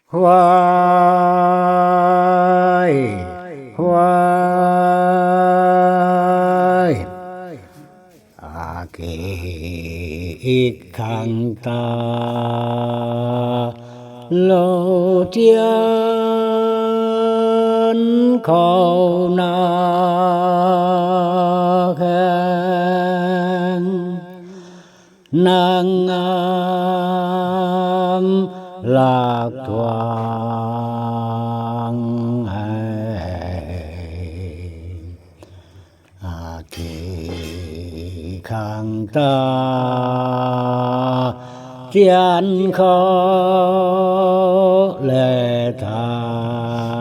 Hoài hoài kỳ khang ta lô thiên khâu na khen nang am lạc thoáng kỳ khang ta thiên khâu lệ thái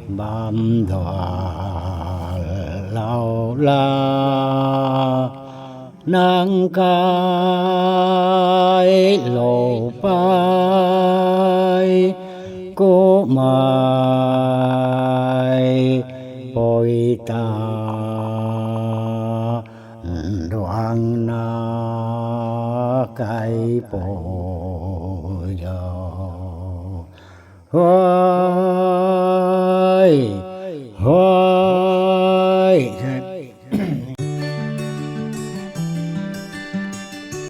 bám đọa lao la nang cái lộ pai cố mai bồi ta đoan na cái bồi yo